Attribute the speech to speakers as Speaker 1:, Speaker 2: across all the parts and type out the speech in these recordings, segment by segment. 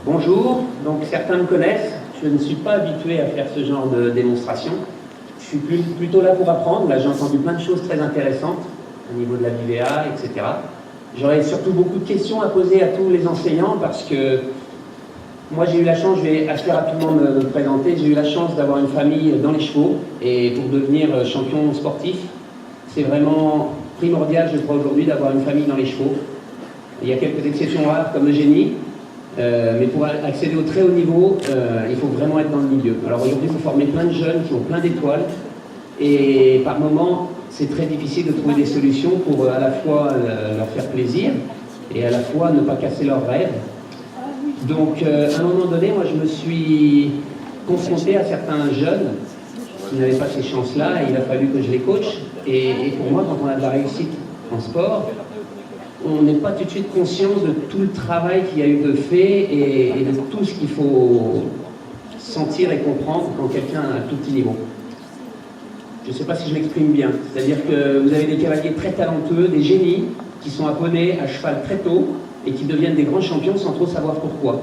Speaker 1: Bonjour, donc certains me connaissent, je ne suis pas habitué à faire ce genre de démonstration. Je suis plutôt là pour apprendre, là j'ai entendu plein de choses très intéressantes au niveau de la BVA, etc. J'aurais surtout beaucoup de questions à poser à tous les enseignants parce que moi j'ai eu la chance, je vais assez rapidement me présenter, j'ai eu la chance d'avoir une famille dans les chevaux et pour devenir champion sportif, c'est vraiment primordial je crois aujourd'hui d'avoir une famille dans les chevaux. Il y a quelques exceptions rares comme Eugénie, mais pour accéder au très haut niveau, il faut vraiment être dans le milieu. Alors aujourd'hui, il faut former plein de jeunes qui ont plein d'étoiles, et par moments, c'est très difficile de trouver des solutions pour à la fois leur faire plaisir, et à la fois ne pas casser leurs rêves. Donc, à un moment donné, moi, je me suis confronté à certains jeunes qui n'avaient pas ces chances-là, et il a fallu que je les coache. Et pour moi, quand on a de la réussite en sport, on n'est pas tout de suite conscient de tout le travail qu'il y a eu de fait et de tout ce qu'il faut sentir et comprendre quand quelqu'un a un tout petit niveau. Je ne sais pas si je m'exprime bien, c'est-à-dire que vous avez des cavaliers très talentueux, des génies, qui sont apprenés à cheval très tôt et qui deviennent des grands champions sans trop savoir pourquoi.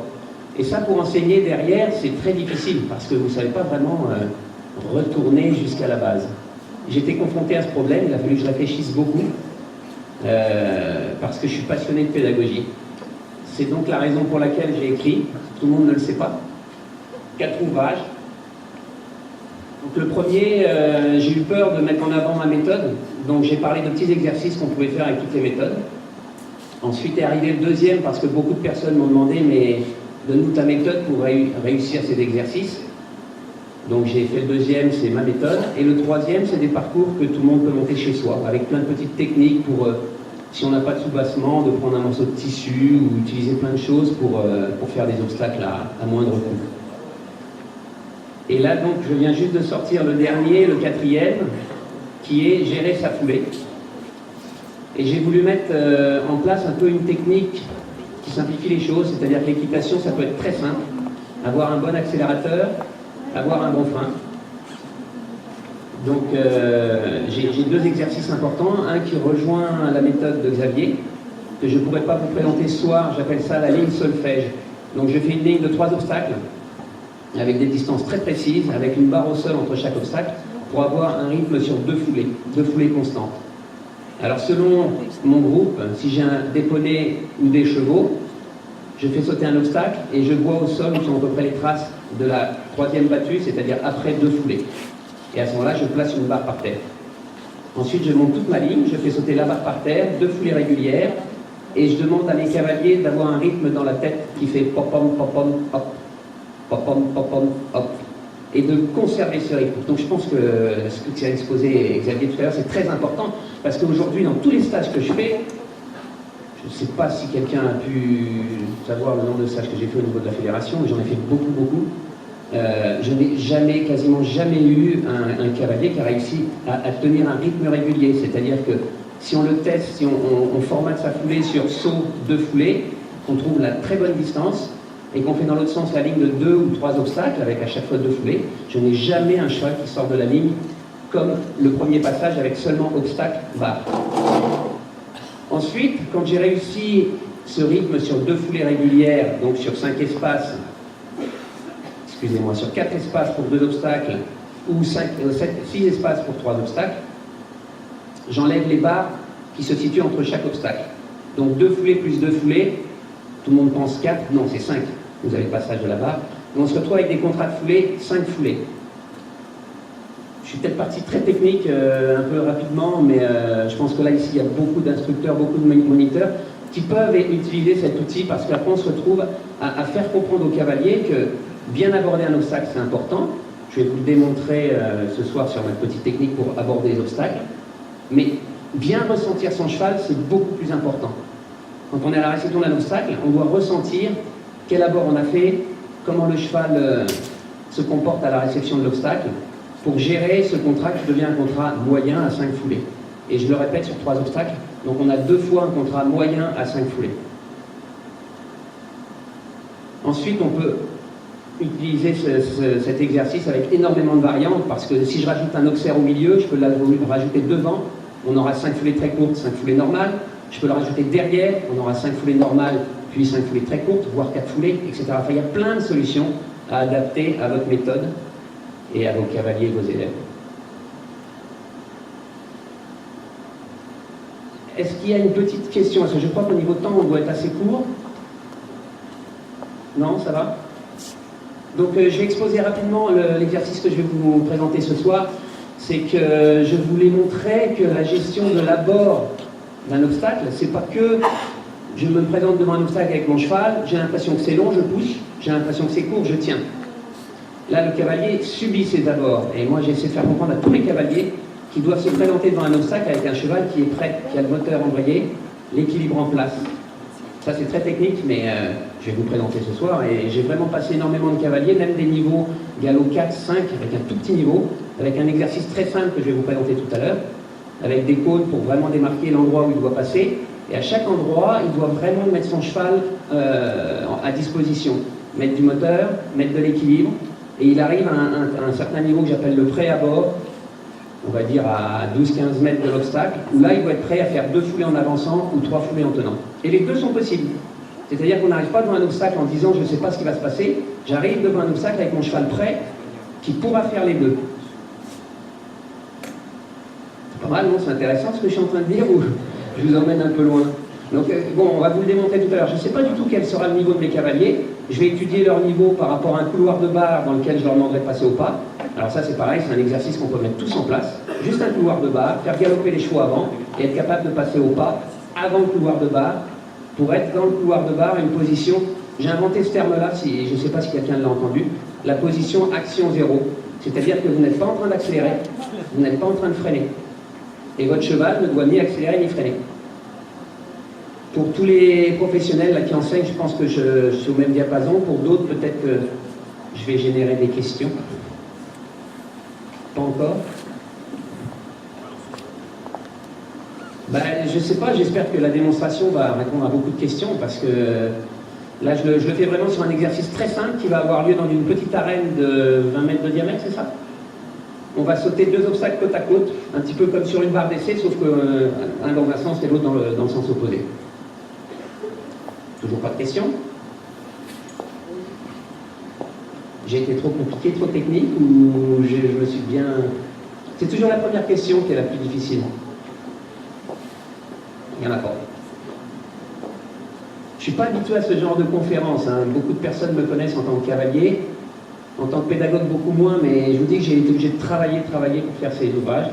Speaker 1: Et ça, pour enseigner derrière, c'est très difficile parce que vous ne savez pas vraiment retourner jusqu'à la base. J'étais confronté à ce problème, il a fallu que je réfléchisse beaucoup. Parce que je suis passionné de pédagogie. C'est donc la raison pour laquelle j'ai écrit, tout le monde ne le sait pas, 4 ouvrages. Donc le premier, j'ai eu peur de mettre en avant ma méthode, donc j'ai parlé de petits exercices qu'on pouvait faire avec toutes les méthodes. Ensuite est arrivé le deuxième, parce que beaucoup de personnes m'ont demandé, mais donne-nous ta méthode pour réussir ces exercices. Donc j'ai fait le deuxième, c'est ma méthode. Et le troisième, c'est des parcours que tout le monde peut monter chez soi, avec plein de petites techniques pour, si on n'a pas de soubassement, de prendre un morceau de tissu ou utiliser plein de choses pour faire des obstacles à moindre coût. Et là, donc, je viens juste de sortir le dernier, le quatrième, qui est gérer sa foulée. Et j'ai voulu mettre en place un peu une technique qui simplifie les choses, c'est-à-dire que l'équitation, ça peut être très simple. Avoir un bon accélérateur, avoir un bon frein. Donc j'ai 2 exercices importants, un qui rejoint la méthode de Xavier, que je ne pourrais pas vous présenter ce soir, j'appelle ça la ligne solfège. Donc je fais une ligne de 3 obstacles, avec des distances très précises, avec une barre au sol entre chaque obstacle, pour avoir un rythme sur 2 foulées constantes. Alors selon mon groupe, si j'ai des poneys ou des chevaux, je fais sauter un obstacle et je vois au sol où sont à peu près les traces de la 3e battue, c'est-à-dire après 2 foulées. Et à ce moment-là, je place une barre par terre. Ensuite, je monte toute ma ligne, je fais sauter la barre par terre, 2 foulées régulières, et je demande à mes cavaliers d'avoir un rythme dans la tête qui fait pop-pom, pop-pom, hop, pop-pom, pop-pom, hop, et de conserver ce rythme. Donc je pense que ce que tu as exposé, Xavier, tout à l'heure, c'est très important, parce qu'aujourd'hui, dans tous les stages que je fais, je ne sais pas si quelqu'un a pu savoir le nombre de stages que j'ai fait au niveau de la fédération, mais j'en ai fait beaucoup. Je n'ai quasiment jamais eu un cavalier qui a réussi à tenir un rythme régulier. C'est-à-dire que si on le teste, si on formate sa foulée sur saut 2 foulées, qu'on trouve la très bonne distance, et qu'on fait dans l'autre sens la ligne de 2 ou 3 obstacles, avec à chaque fois 2 foulées, je n'ai jamais un cheval qui sort de la ligne comme le premier passage avec seulement obstacle barre. Ensuite, quand j'ai réussi ce rythme sur 2 foulées régulières, donc sur 5 espaces, excusez-moi, sur 4 espaces pour 2 obstacles, ou 6 espaces pour 3 obstacles, j'enlève les barres qui se situent entre chaque obstacle. Donc 2 foulées plus 2 foulées, tout le monde pense 4, non c'est 5, vous avez le passage de la barre. Et on se retrouve avec des contrats de foulées, 5 foulées. Je suis peut-être parti très technique un peu rapidement, mais je pense que là, ici, il y a beaucoup d'instructeurs, beaucoup de moniteurs qui peuvent utiliser cet outil parce qu'après, on se retrouve à faire comprendre aux cavaliers que bien aborder un obstacle, c'est important. Je vais vous le démontrer ce soir sur ma petite technique pour aborder les obstacles. Mais bien ressentir son cheval, c'est beaucoup plus important. Quand on est à la réception d'un obstacle, on doit ressentir quel abord on a fait, comment le cheval se comporte à la réception de l'obstacle, pour gérer ce contrat qui devient un contrat moyen à 5 foulées. Et je le répète sur 3 obstacles, donc on a 2 fois un contrat moyen à 5 foulées. Ensuite, on peut utiliser cet exercice avec énormément de variantes, parce que si je rajoute un auxerre au milieu, je peux le rajouter devant, on aura 5 foulées très courtes, 5 foulées normales. Je peux le rajouter derrière, on aura 5 foulées normales puis 5 foulées très courtes, voire 4 foulées, etc. Enfin, il y a plein de solutions à adapter à votre méthode et à vos cavaliers et vos élèves. Est-ce qu'il y a une petite question? Parce que je crois qu'au niveau de temps, on doit être assez court. Non, ça va? Donc je vais exposer rapidement l'exercice que je vais vous présenter ce soir. C'est que je voulais montrer que la gestion de l'abord d'un obstacle, c'est pas que je me présente devant un obstacle avec mon cheval, j'ai l'impression que c'est long, je pousse, j'ai l'impression que c'est court, je tiens. Là, le cavalier subit ses abords. Et moi, j'essaie de faire comprendre à tous les cavaliers qui doivent se présenter devant un obstacle avec un cheval qui est prêt, qui a le moteur embrayé, l'équilibre en place. Ça, c'est très technique, mais je vais vous présenter ce soir. Et j'ai vraiment passé énormément de cavaliers, même des niveaux galop 4, 5, avec un tout petit niveau, avec un exercice très simple que je vais vous présenter tout à l'heure, avec des cônes pour vraiment démarquer l'endroit où il doit passer. Et à chaque endroit, il doit vraiment mettre son cheval à disposition. Mettre du moteur, mettre de l'équilibre. Et il arrive à un certain niveau que j'appelle le pré-abord, on va dire à 12-15 mètres de l'obstacle, où là, il doit être prêt à faire 2 foulées en avançant ou 3 foulées en tenant. Et les deux sont possibles. C'est-à-dire qu'on n'arrive pas devant un obstacle en disant « je ne sais pas ce qui va se passer », j'arrive devant un obstacle avec mon cheval prêt qui pourra faire les deux. C'est pas mal, non? C'est intéressant ce que je suis en train de dire ou je vous emmène un peu loin? Donc bon, on va vous le démontrer tout à l'heure. Je ne sais pas du tout quel sera le niveau de mes cavaliers. Je vais étudier leur niveau par rapport à un couloir de barre dans lequel je leur demanderai de passer au pas. Alors ça c'est pareil, c'est un exercice qu'on peut mettre tous en place. Juste un couloir de barre, faire galoper les chevaux avant et être capable de passer au pas avant le couloir de barre pour être dans le couloir de barre, une position, j'ai inventé ce terme-là, si, je ne sais pas si quelqu'un l'a entendu, la position action zéro. C'est-à-dire que vous n'êtes pas en train d'accélérer, vous n'êtes pas en train de freiner. Et votre cheval ne doit ni accélérer ni freiner. Pour tous les professionnels là, qui enseignent, je pense que je suis au même diapason. Pour d'autres, peut-être que je vais générer des questions. Pas encore? Ben, je ne sais pas, j'espère que la démonstration va répondre à beaucoup de questions parce que là, je le fais vraiment sur un exercice très simple qui va avoir lieu dans une petite arène de 20 mètres de diamètre, c'est ça? On va sauter 2 obstacles côte à côte, un petit peu comme sur une barre d'essai, sauf qu'un dans un sens et l'autre dans le sens opposé. Toujours pas de questions? J'ai été trop compliqué, trop technique ou je me suis bien... C'est toujours la première question qui est la plus difficile. Il n'y en a pas. Je ne suis pas habitué à ce genre de conférence. Hein. Beaucoup de personnes me connaissent en tant que cavalier, en tant que pédagogue beaucoup moins, mais je vous dis que j'ai été obligé de travailler pour faire ces ouvrages.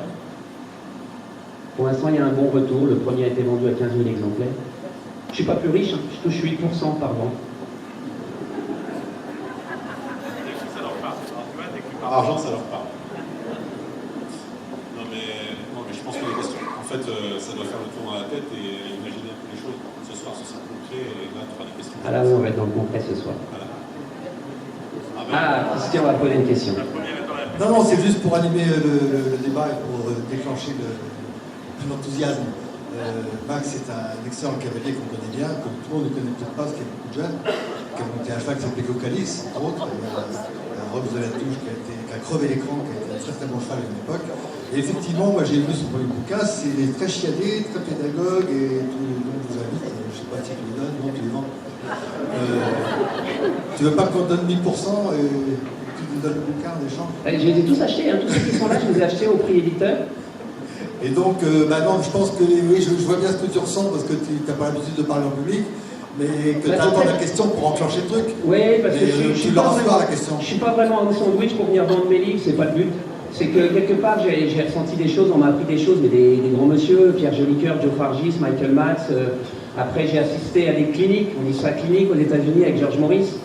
Speaker 1: Pour l'instant, il y a un bon retour. Le premier a été vendu à 15 000 exemplaires. Je ne suis pas plus riche, hein. Je touche 8% par an.
Speaker 2: Par argent, ça leur parle. Non mais je pense que les questions, en fait, ça doit faire le tour dans la tête et imaginer un peu les choses. Ce soir, ce sera concret et là, tu auras des questions.
Speaker 1: Ah là, oui, on va être dans le concret ce soir. Voilà. Christian va poser une question.
Speaker 3: Non, c'est juste pour animer le débat et pour déclencher l'enthousiasme. Max est un excellent cavalier qu'on connaît bien, comme tout le monde ne connaît peut-être pas, parce qu'il y a beaucoup de jeunes, qui a monté un cheval qui s'appelait Cocalis, entre autres. Robes de la Touche qui a crevé l'écran, qui a été un très très bon cheval à une époque. Et effectivement, moi j'ai lu son premier bouquin, c'est très chiadé, très pédagogue, et tous les noms vous invite, je ne sais pas si tu les donnes, non, tu les vends. Tu veux pas qu'on donne 1000% et tu nous donnes le bouquin en échange?
Speaker 1: Je les ai tous achetés, hein. Tous ceux qui sont là, je les ai achetés au prix éditeur.
Speaker 3: Et donc, non, je pense que oui, je vois bien ce que tu ressens parce que tu n'as pas l'habitude de parler en public. Mais que tu attends la question pour enclencher le truc.
Speaker 1: Oui, parce que je suis pas vraiment,
Speaker 3: la question.
Speaker 1: Je suis pas vraiment un sandwich pour venir vendre mes livres, c'est pas le but. C'est que quelque part j'ai ressenti des choses, on m'a appris des choses, mais des grands monsieur, Pierre Jolicoeur, Joe Fargis, Michael Matz. Après j'ai assisté à des cliniques, on dit ça clinique aux États-Unis avec George Morris.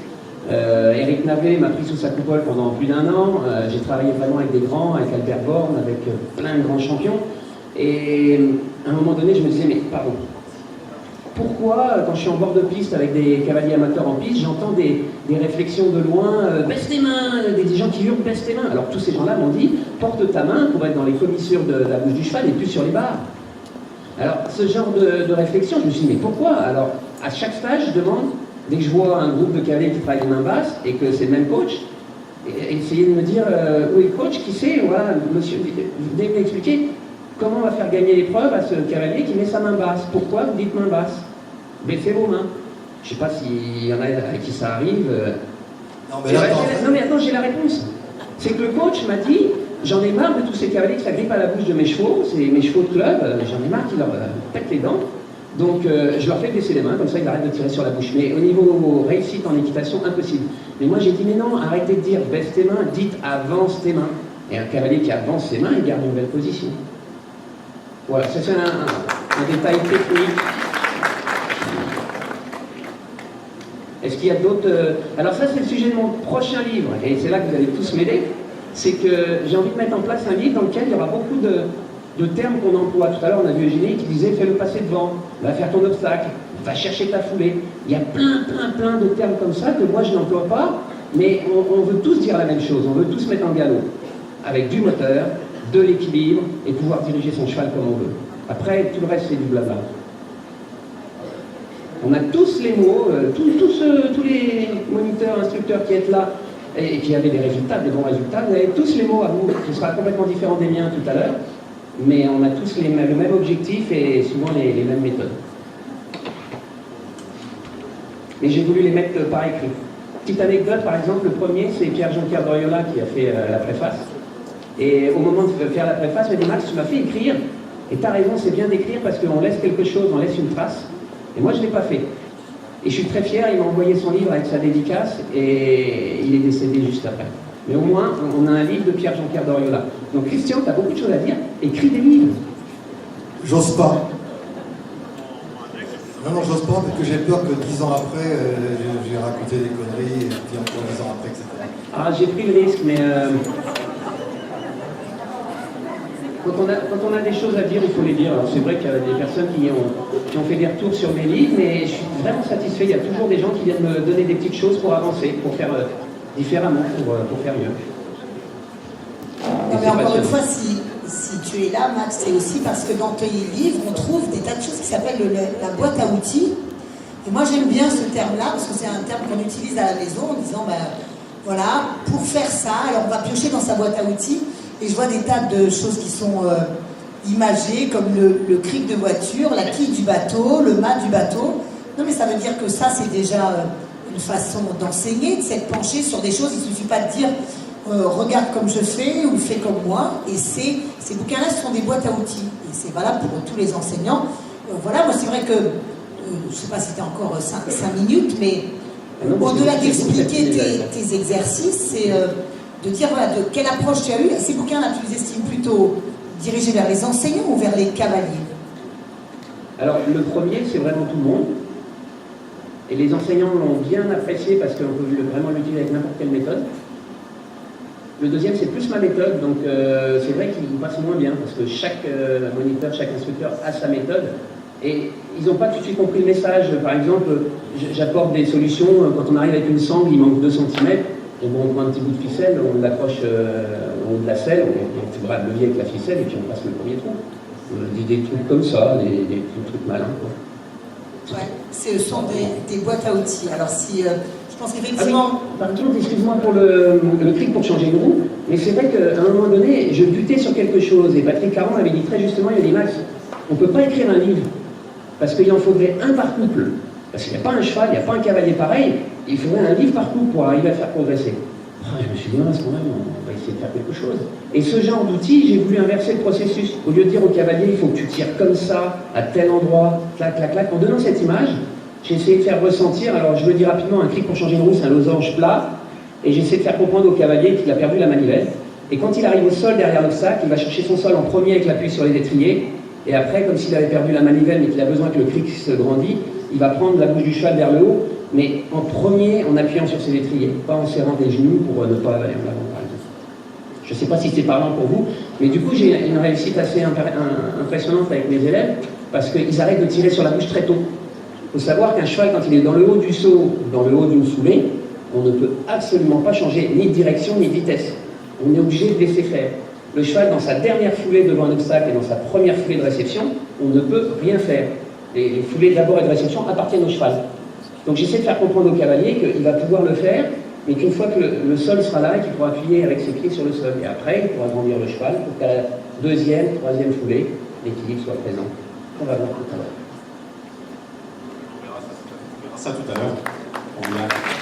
Speaker 1: Eric Navet m'a pris sous sa coupole pendant plus d'1 an. J'ai travaillé vraiment avec des grands, avec Albert Born, avec plein de grands champions. Et à un moment donné je me disais mais pardon. Pourquoi, quand je suis en bord de piste avec des cavaliers amateurs en piste, j'entends des réflexions de loin, baisse tes mains, des gens qui hurlent baisse tes mains. Alors tous ces gens-là m'ont dit, porte ta main pour être dans les commissures de la bouche du cheval et plus sur les barres. Alors ce genre de réflexion, je me suis dit, mais pourquoi? Alors à chaque stage, je demande, dès que je vois un groupe de cavaliers qui travaillent les mains basses et que c'est le même coach, essayer de me dire, où est le coach, qui sait, voilà, monsieur, vous devez m'expliquer. Comment on va faire gagner l'épreuve à ce cavalier qui met sa main basse? Pourquoi vous dites main basse? Baissez vos mains. Je sais pas s'il y en a à qui ça arrive.
Speaker 3: Non, mais là,
Speaker 1: Non mais attends, j'ai la réponse. C'est que le coach m'a dit, j'en ai marre de tous ces cavaliers qui s'agrippent à la bouche de mes chevaux, c'est mes chevaux de club, j'en ai marre qu'ils leur pètent les dents. Donc je leur fais baisser les mains, comme ça ils arrêtent de tirer sur la bouche. Mais au niveau réussite en équitation, impossible. Mais moi j'ai dit, mais non, arrêtez de dire baisse tes mains, dites avance tes mains. Et un cavalier qui avance ses mains, il garde une belle position. Voilà, ça c'est un détail technique. Est-ce qu'il y a d'autres... Alors ça c'est le sujet de mon prochain livre, et c'est là que vous allez tous m'aider. C'est que j'ai envie de mettre en place un livre dans lequel il y aura beaucoup de termes qu'on emploie. Tout à l'heure on a vu Eugénie qui disait fais-le passer devant, va faire ton obstacle, va chercher ta foulée. Il y a plein de termes comme ça que moi je n'emploie pas, mais on veut tous dire la même chose, on veut tous mettre en galop, avec du moteur, de l'équilibre, et pouvoir diriger son cheval comme on veut. Après, tout le reste c'est du blabla. On a tous les mots, tous les moniteurs, instructeurs qui êtes là et qui avaient des résultats, des bons résultats, vous avez tous les mots à vous, qui sera complètement différent des miens tout à l'heure, mais on a tous le même objectif et souvent les mêmes méthodes. Mais j'ai voulu les mettre par écrit. Petite anecdote, par exemple, le premier, c'est Pierre-Jean-Pierre Doriola qui a fait la préface. Et au moment de faire la préface, il m'a dit « Max, tu m'as fait écrire, et tu as raison, c'est bien d'écrire parce qu'on laisse quelque chose, on laisse une trace. » Et moi, je ne l'ai pas fait. Et je suis très fier, il m'a envoyé son livre avec sa dédicace, et il est décédé juste après. Mais au moins, on a un livre de Pierre-Jean-Pierre Doriola. Donc Christian, tu as beaucoup de choses à dire, écris des livres.
Speaker 3: J'ose pas. Non, j'ose pas parce que j'ai peur que 10 ans après, j'ai raconté des conneries, et puis encore 10 ans après, etc.
Speaker 1: Ah, j'ai pris le risque, mais... Quand on a des choses à dire, il faut les dire. Alors c'est vrai qu'il y a des personnes qui ont fait des retours sur mes livres, mais je suis vraiment satisfait. Il y a toujours des gens qui viennent me donner des petites choses pour avancer, pour faire différemment, pour faire mieux.
Speaker 4: Non, mais encore une fois, si tu es là, Max, c'est aussi parce que dans tes livres, on trouve des tas de choses qui s'appellent la boîte à outils. Et moi, j'aime bien ce terme-là, parce que c'est un terme qu'on utilise à la maison en disant, ben, voilà, pour faire ça, alors on va piocher dans sa boîte à outils. Et je vois des tas de choses qui sont imagées, comme le cric de voiture, la quille du bateau, le mât du bateau. Non, mais ça veut dire que ça, c'est déjà une façon d'enseigner, de s'être penché sur des choses. Il ne suffit pas de dire regarde comme je fais ou fais comme moi. Et ces bouquins-là, ce sont des boîtes à outils. Et c'est valable pour tous les enseignants. Voilà, moi, c'est vrai que, je ne sais pas si c'était encore 5 minutes, mais au-delà d'expliquer tes exercices, c'est... de dire voilà, de quelle approche tu as eu. Ces bouquins-là, tu les estimes plutôt dirigés vers les enseignants ou vers les cavaliers?
Speaker 1: Alors, le premier, c'est vraiment tout le monde. Et les enseignants l'ont bien apprécié parce qu'on peut vraiment l'utiliser avec n'importe quelle méthode. Le deuxième, c'est plus ma méthode, donc c'est vrai qu'il passe moins bien parce que chaque moniteur, chaque instructeur a sa méthode. Et ils n'ont pas tout de suite compris le message. Par exemple, j'apporte des solutions. Quand on arrive avec une sangle, il manque 2 cm. On prend un petit bout de ficelle, on l'accroche au haut de la selle, on bras de levier avec la ficelle et puis on passe le premier trou. Des trucs comme ça, des trucs malins. Quoi.
Speaker 4: Ouais, ce sont des boîtes à outils. Alors si, je pense qu'effectivement...
Speaker 1: Ah oui, par contre, excuse-moi pour le cric pour changer de roue, mais c'est vrai qu'à un moment donné, je butais sur quelque chose et Patrick Caron m'avait dit très justement, il a dit Max, on ne peut pas écrire un livre parce qu'il en faudrait un par couple. Parce qu'il n'y a pas un cheval, il n'y a pas un cavalier pareil, il faudrait un livre par couple pour arriver à faire progresser. Je me suis dit, non, à ce moment-là, on va essayer de faire quelque chose. Et ce genre d'outil, j'ai voulu inverser le processus. Au lieu de dire au cavalier, il faut que tu tires comme ça, à tel endroit, clac, clac, clac, en donnant cette image, j'ai essayé de faire ressentir, alors je le dis rapidement, un cric pour changer une roue, c'est un losange plat, et j'essaie de faire comprendre au cavalier qu'il a perdu la manivelle. Et quand il arrive au sol derrière l'obstacle, il va chercher son sol en premier avec l'appui sur les étriers, et après, comme s'il avait perdu la manivelle mais qu'il a besoin que le cric se grandisse, il va prendre la bouche du cheval vers le haut, mais en premier en appuyant sur ses étriers, pas en serrant des genoux pour ne pas aller en avant, par exemple. Je ne sais pas si c'est parlant pour vous, mais du coup j'ai une réussite assez impressionnante avec mes élèves, parce qu'ils arrêtent de tirer sur la bouche très tôt. Il faut savoir qu'un cheval, quand il est dans le haut du saut, dans le haut d'une foulée, on ne peut absolument pas changer ni de direction ni de vitesse. On est obligé de laisser faire. Le cheval, dans sa dernière foulée devant un obstacle et dans sa première foulée de réception, on ne peut rien faire. Les foulées d'abord et de réception appartiennent au cheval. Donc j'essaie de faire comprendre au cavalier qu'il va pouvoir le faire, mais qu'une fois que le sol sera là, qu'il pourra appuyer avec ses pieds sur le sol. Et après, il pourra grandir le cheval pour qu'à la deuxième, troisième foulée, l'équilibre soit présent. On va voir tout à l'heure.
Speaker 2: ça tout à l'heure.